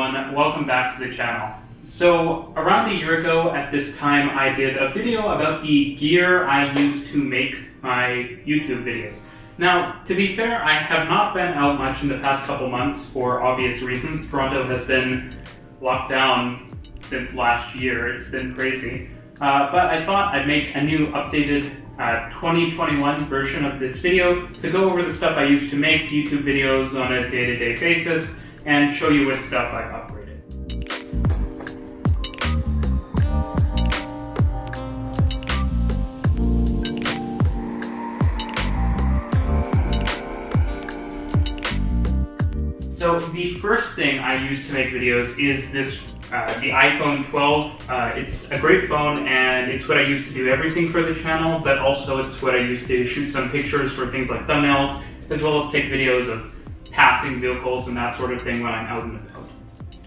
everyone, welcome back to the channel. So around a year ago at this time I did a video about the gear I use to make my YouTube videos. Now, to be fair, I have not been out much in the past couple months for obvious reasons. Toronto has been locked down since last year, it's been crazy. But I thought I'd make a new updated 2021 version of this video to go over the stuff I use to make YouTube videos on a day-to-day basis and show you what stuff I've upgraded. So the first thing I use to make videos is this the iPhone 12. It's a great phone and it's what I use to do everything for the channel, but also it's what I use to shoot some pictures for things like thumbnails, as well as take videos of passing vehicles and that sort of thing when I'm out and about.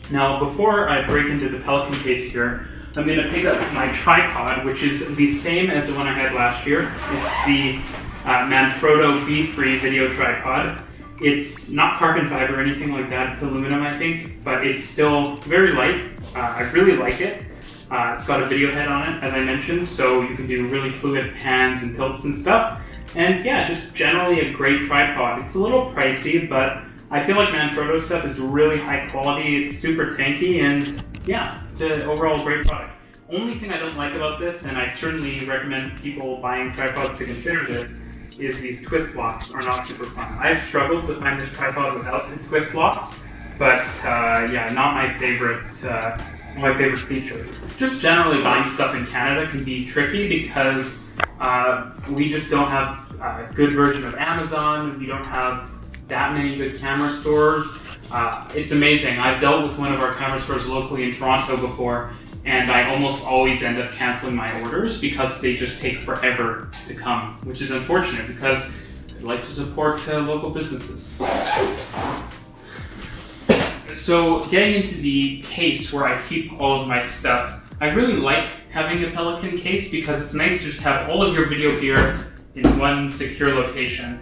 Now, before I break into the Pelican Case here, I'm going to pick up my tripod, which is the same as the one I had last year. It's the Manfrotto B3 video tripod. It's not carbon fiber or anything like that, it's aluminum I think, but it's still very light. I really like it. It's got a video head on it, as I mentioned, so you can do really fluid pans and tilts and stuff. And yeah, just generally a great tripod. It's a little pricey, but I feel like Manfrotto stuff is really high quality, it's super tanky, and yeah, it's an overall great product. Only thing I don't like about this, and I certainly recommend people buying tripods to consider this, is these twist locks are not super fun. I've struggled to find this tripod without the twist locks, but yeah, not my favorite feature. Just generally buying stuff in Canada can be tricky because we just don't have a good version of Amazon. We don't have that many good camera stores. It's amazing. I've dealt with one of our camera stores locally in Toronto before, and I almost always end up canceling my orders because they just take forever to come, which is unfortunate because I'd like to support local businesses. So getting into the case where I keep all of my stuff, I really like having a Pelican case because it's nice to just have all of your video gear in one secure location.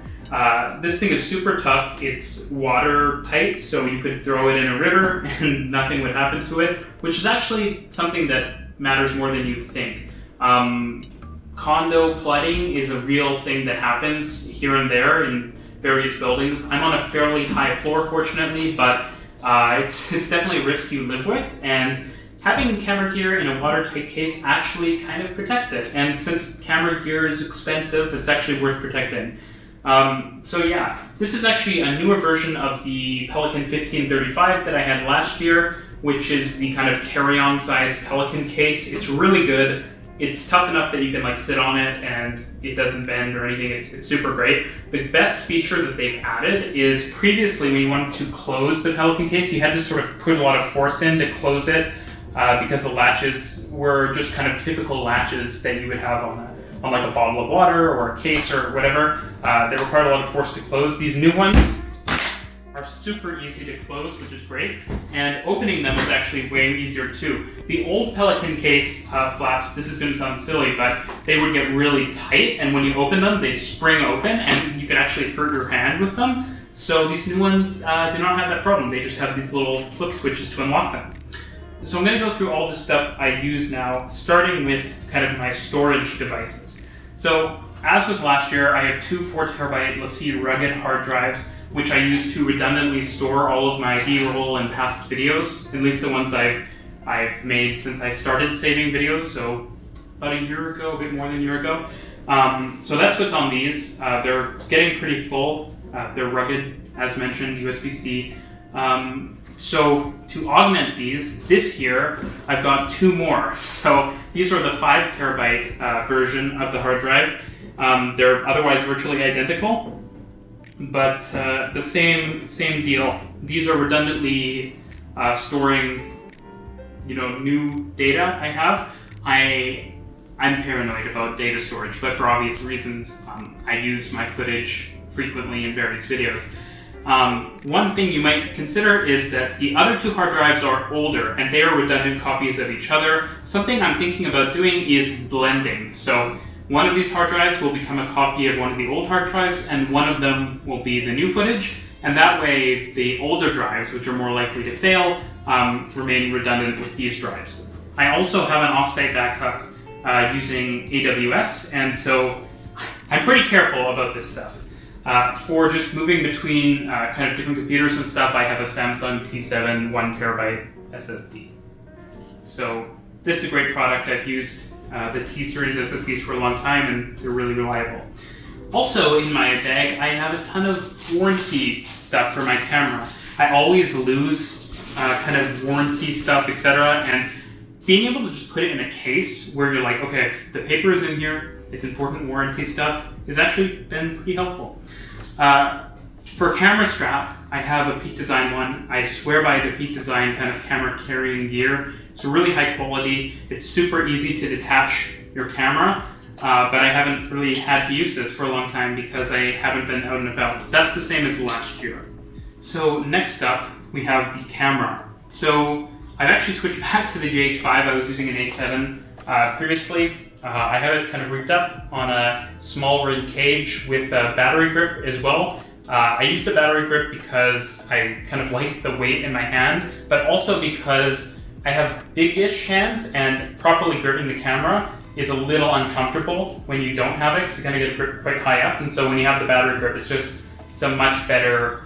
This thing is super tough. It's watertight, so you could throw it in a river and nothing would happen to it, which is actually something that matters more than you think. Condo flooding is a real thing that happens here and there in various buildings. I'm on a fairly high floor, fortunately, but it's definitely a risk you live with, and having camera gear in a watertight case actually kind of protects it. And since camera gear is expensive, it's actually worth protecting. So yeah, this is actually a newer version of the Pelican 1535 that I had last year, which is the kind of carry-on size Pelican case. It's really good. It's tough enough that you can like sit on it and it doesn't bend or anything. It's super great. The best feature that they've added is previously when you wanted to close the Pelican case, you had to sort of put a lot of force in to close it because the latches were just kind of typical latches that you would have on like a bottle of water or a case or whatever. They required a lot of force to close. These new ones are super easy to close, which is great, and opening them is actually way easier too. The old Pelican case flaps, this is going to sound silly, but they would get really tight, and when you open them, they spring open, and you could actually hurt your hand with them. So these new ones do not have that problem. They just have these little flip switches to unlock them. So I'm going to go through all the stuff I use now, starting with kind of my storage devices. So as with last year, I have two 4TB LaCie rugged hard drives, which I use to redundantly store all of my B-roll and past videos, at least the ones I've made since I started saving videos, so about a year ago, a bit more than a year ago. So that's what's on these. They're getting pretty full. They're rugged, as mentioned, USB-C. So to augment these, this year I've got two more. So these are the 5TB version of the hard drive. They're otherwise virtually identical, but the same deal. These are redundantly storing, new data I have. I'm paranoid about data storage, but for obvious reasons, I use my footage frequently in various videos. One thing you might consider is that the other two hard drives are older and they are redundant copies of each other. Something I'm thinking about doing is blending. So one of these hard drives will become a copy of one of the old hard drives and one of them will be the new footage. And that way, the older drives, which are more likely to fail, remain redundant with these drives. I also have an offsite backup using AWS, and so I'm pretty careful about this stuff. For just moving between kind of different computers and stuff, I have a Samsung T7 1TB SSD. So this is a great product. I've used the T-Series SSDs for a long time, and they're really reliable. Also in my bag, I have a ton of warranty stuff for my camera. I always lose kind of warranty stuff, etc. And being able to just put it in a case where you're like, okay, if the paper is in here, it's important warranty stuff, has actually been pretty helpful. For a camera strap, I have a Peak Design one. I swear by the Peak Design kind of camera carrying gear. It's really high quality. It's super easy to detach your camera, but I haven't really had to use this for a long time because I haven't been out and about. That's the same as last year. So next up, we have the camera. So I've actually switched back to the GH5. I was using an A7 previously. I have it kind of rigged up on a small ring cage with a battery grip as well. I use the battery grip because I kind of like the weight in my hand, but also because I have big-ish hands and properly gripping the camera is a little uncomfortable when you don't have it because you kind of get a grip quite high up, and so when you have the battery grip, it's a much better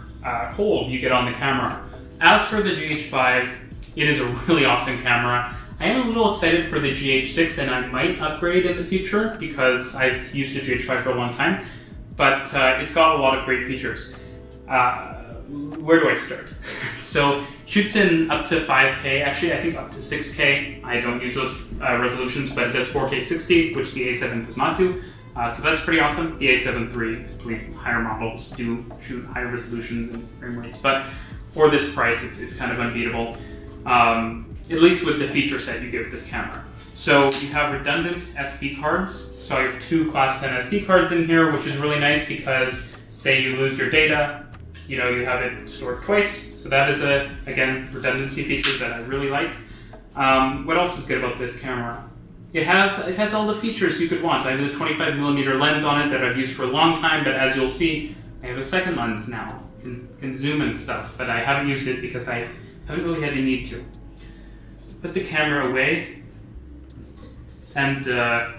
hold you get on the camera. As for the GH5, it is a really awesome camera. I am a little excited for the GH6, and I might upgrade in the future because I've used the GH5 for a long time, but it's got a lot of great features. Where do I start? So shoots in up to 5K, actually I think up to 6K. I don't use those resolutions, but it does 4K 60, which the A7 does not do. So that's pretty awesome. The A7 III, I believe higher models do shoot higher resolutions and frame rates, but for this price, it's kind of unbeatable. At least with the feature set you get with this camera. So you have redundant SD cards. So I have two Class 10 SD cards in here, which is really nice because say you lose your data, you have it stored twice. So that is again, redundancy feature that I really like. What else is good about this camera? It has all the features you could want. I have a 25mm lens on it that I've used for a long time, but as you'll see, I have a second lens now. Can zoom and stuff, but I haven't used it because I haven't really had the need to. Put the camera away, and the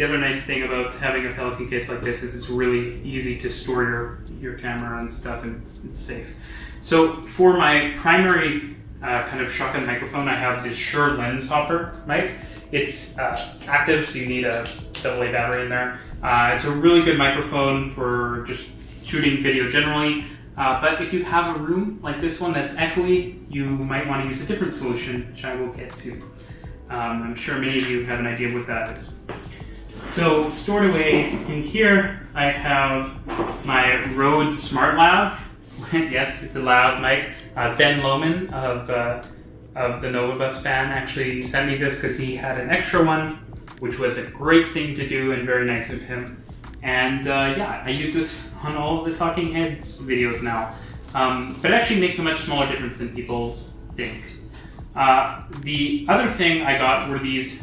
other nice thing about having a Pelican case like this is it's really easy to store your camera and stuff, and it's safe. So for my primary kind of shotgun microphone, I have this Shure lens hopper mic. It's active, so you need a AA battery in there. It's a really good microphone for just shooting video generally. But if you have a room like this one that's echoey, you might want to use a different solution, which I will get to. I'm sure many of you have an idea what that is. So stored away in here, I have my Rode Smartlav. Yes, it's a lav mic. Ben Lohman of the NovaBus fan actually sent me this because he had an extra one, which was a great thing to do and very nice of him. And yeah, I use this on all of the Talking Heads videos now. But it actually makes a much smaller difference than people think. The other thing I got were these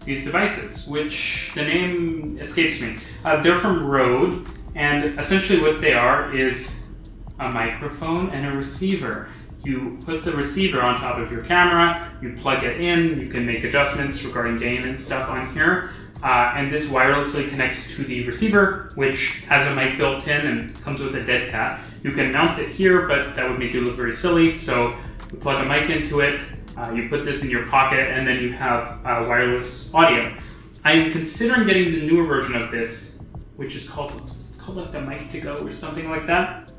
devices, which the name escapes me. They're from Rode, and essentially what they are is a microphone and a receiver. You put the receiver on top of your camera, you plug it in, you can make adjustments regarding gain and stuff on here. And this wirelessly connects to the receiver, which has a mic built in and comes with a dead cat. You can mount it here, but that would make you look very silly. So you plug a mic into it, you put this in your pocket, and then you have wireless audio. I'm considering getting the newer version of this, which is called like the Mic to Go or something like that,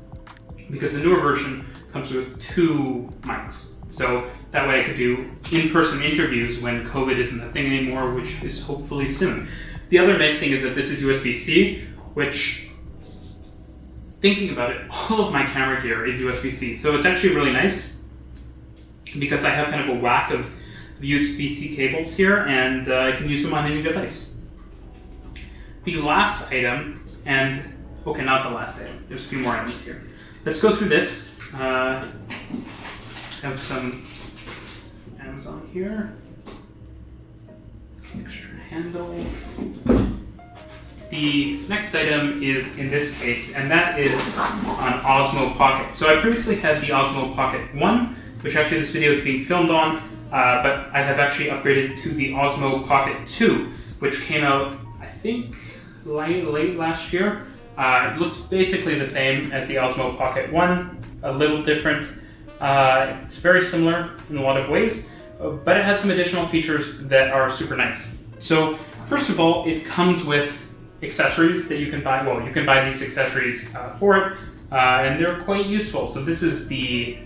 because the newer version comes with two mics. So that way I could do in-person interviews when COVID isn't a thing anymore, which is hopefully soon. The other nice thing is that this is USB-C, which, thinking about it, all of my camera gear is USB-C. So it's actually really nice because I have kind of a whack of USB-C cables here, and I can use them on any device. The last item, and okay, not the last item, there's a few more items here. Let's go through this. Have some Amazon here. Extra handle. the next item is in this case, and that is an Osmo Pocket. So I previously had the Osmo Pocket 1, which actually this video is being filmed on, but I have actually upgraded to the Osmo Pocket 2, which came out, I think, late last year. It looks basically the same as the Osmo Pocket 1, a little different. It's very similar in a lot of ways, but it has some additional features that are super nice. So first of all, it comes with accessories that you can buy. Well, you can buy these accessories for it, and they're quite useful. So this is the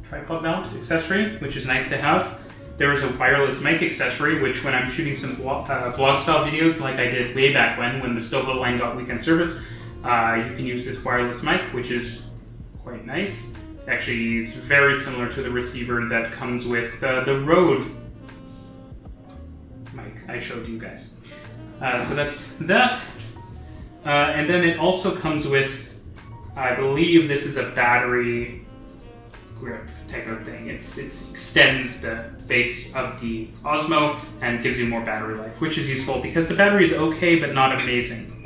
tripod mount accessory, which is nice to have. There is a wireless mic accessory, which when I'm shooting some vlog style videos like I did way back when the Stillville line got weekend service, you can use this wireless mic, which is quite nice. Actually, it's very similar to the receiver that comes with the Rode mic I showed you guys. So that's that. And then it also comes with, I believe this is a battery grip type of thing. It extends the base of the Osmo and gives you more battery life, which is useful because the battery is okay but not amazing.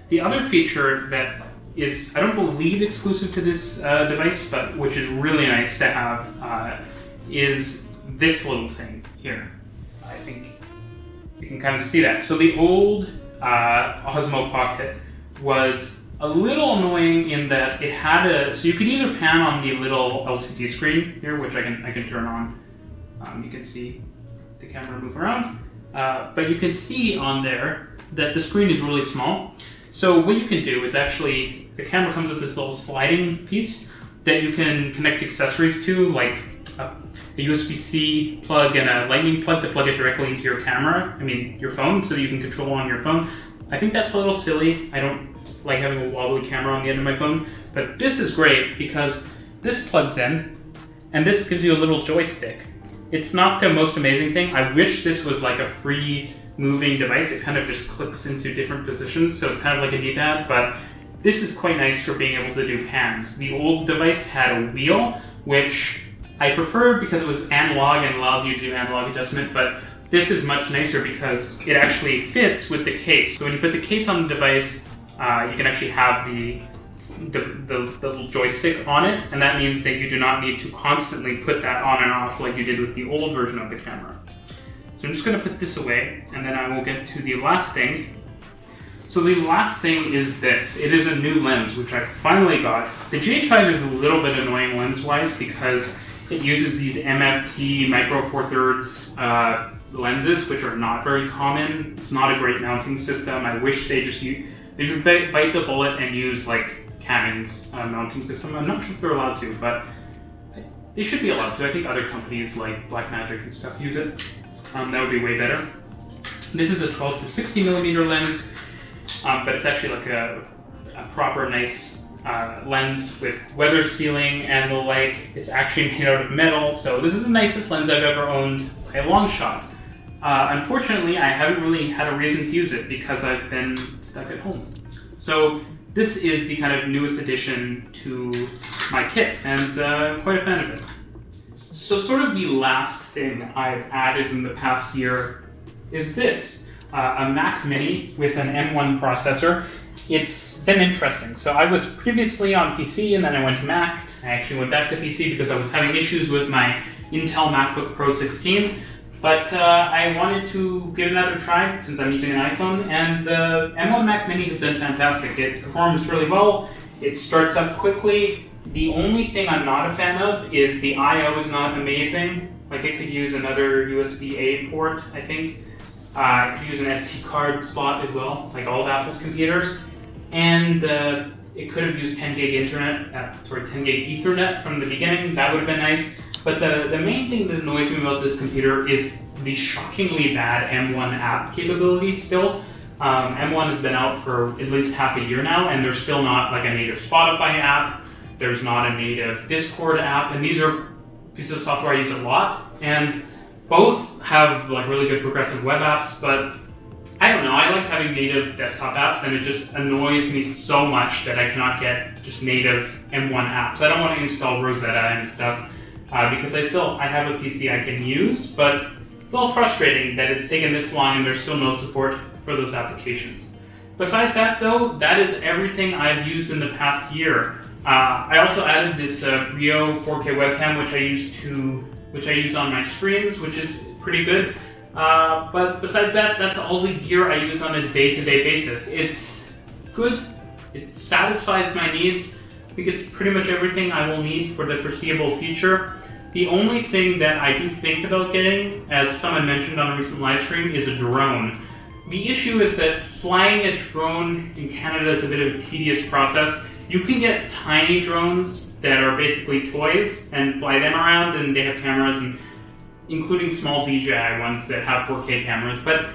The other feature that is, I don't believe exclusive to this device, but which is really nice to have, is this little thing here. I think you can kind of see that. So the old Osmo Pocket was a little annoying in that it had so you could either pan on the little LCD screen here, which I can turn on. You can see the camera move around, but you can see on there that the screen is really small. So what you can do is actually, the camera comes with this little sliding piece that you can connect accessories to, like a USB-C plug and a lightning plug to plug it directly into your camera, your phone, so that you can control on your phone. I think that's a little silly. I don't like having a wobbly camera on the end of my phone, but this is great because this plugs in and this gives you a little joystick. It's not the most amazing thing. I wish this was like a free moving device. It kind of just clicks into different positions, so it's kind of like a D-pad, but this is quite nice for being able to do pans. The old device had a wheel, which I prefer because it was analog and allowed you to do analog adjustment, but this is much nicer because it actually fits with the case. So when you put the case on the device, you can actually have the little joystick on it, and that means that you do not need to constantly put that on and off like you did with the old version of the camera. So I'm just going to put this away, and then I will get to the last thing. So the last thing is this. It is a new lens, which I finally got. The GH5 is a little bit annoying lens-wise because it uses these MFT micro four thirds lenses, which are not very common. It's not a great mounting system. I wish they should bite the bullet and use like Canon's mounting system. I'm not sure if they're allowed to, but they should be allowed to. I think other companies like Blackmagic and stuff use it. That would be way better. This is a 12 to 60 millimeter lens, but it's actually like a proper nice lens with weather sealing and the like. It's actually made out of metal, so this is the nicest lens I've ever owned by a long shot. Unfortunately, I haven't really had a reason to use it because I've been stuck at home. So this is the kind of newest addition to my kit, and I'm quite a fan of it. So sort of the last thing I've added in the past year is this, a Mac Mini with an M1 processor. It's been interesting. So I was previously on PC and then I went to Mac. I actually went back to PC because I was having issues with my Intel MacBook Pro 16. But I wanted to give it another try since I'm using an iPhone, and the M1 Mac Mini has been fantastic. It performs really well, it starts up quickly. The only thing I'm not a fan of is the I/O is not amazing. Like it could use another USB-A port, I think. It could use an SD card slot as well, like all of Apple's computers. And it could have used 10 gig internet, 10 gig Ethernet from the beginning. That would have been nice. But the main thing that annoys me about this computer is the shockingly bad M1 app capability still. M1 has been out for at least half a year now, and there's still not like a native Spotify app. There's not a native Discord app, and these are pieces of software I use a lot. And both have like really good progressive web apps, but I don't know, I like having native desktop apps, and it just annoys me so much that I cannot get just native M1 apps. I don't want to install Rosetta and stuff. Because I have a PC I can use, but it's a little frustrating that it's taken this long and there's still no support for those applications. Besides that though, that is everything I've used in the past year. I also added this Rio 4K webcam, which I use on my streams, which is pretty good. But besides that, that's all the gear I use on a day-to-day basis. It's good, it satisfies my needs. I think it's pretty much everything I will need for the foreseeable future. The only thing that I do think about getting, as someone mentioned on a recent live stream, is a drone. The issue is that flying a drone in Canada is a bit of a tedious process. You can get tiny drones that are basically toys and fly them around, and they have cameras, and including small DJI ones that have 4K cameras. But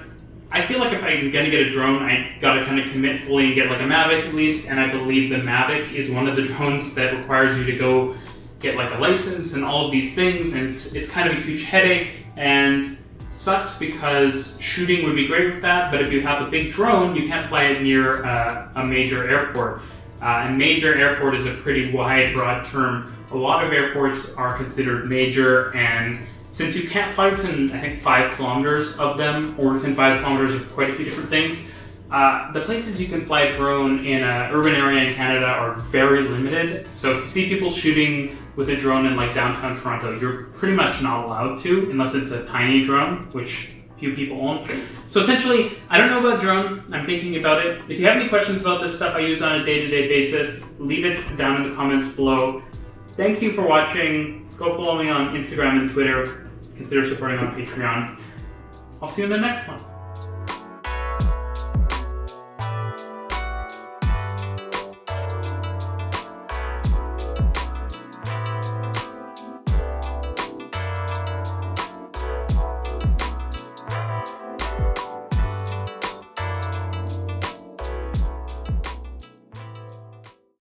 I feel like if I'm gonna get a drone, I gotta kind of commit fully and get like a Mavic at least, and I believe the Mavic is one of the drones that requires you to go get like a license and all of these things, and it's kind of a huge headache, and sucks because shooting would be great with that, but if you have a big drone, you can't fly it near a major airport. And major airport is a pretty wide, broad term. A lot of airports are considered major, and since you can't fly within, I think, 5 kilometers of them, or within 5 kilometers of quite a few different things, the places you can fly a drone in an urban area in Canada are very limited. So if you see people shooting with a drone in like downtown Toronto, you're pretty much not allowed to, unless it's a tiny drone, which few people own. So essentially, I don't know about drone, I'm thinking about it. If you have any questions about this stuff I use on a day-to-day basis, leave it down in the comments below. Thank you for watching. Go follow me on Instagram and Twitter. Consider supporting on Patreon. I'll see you in the next one.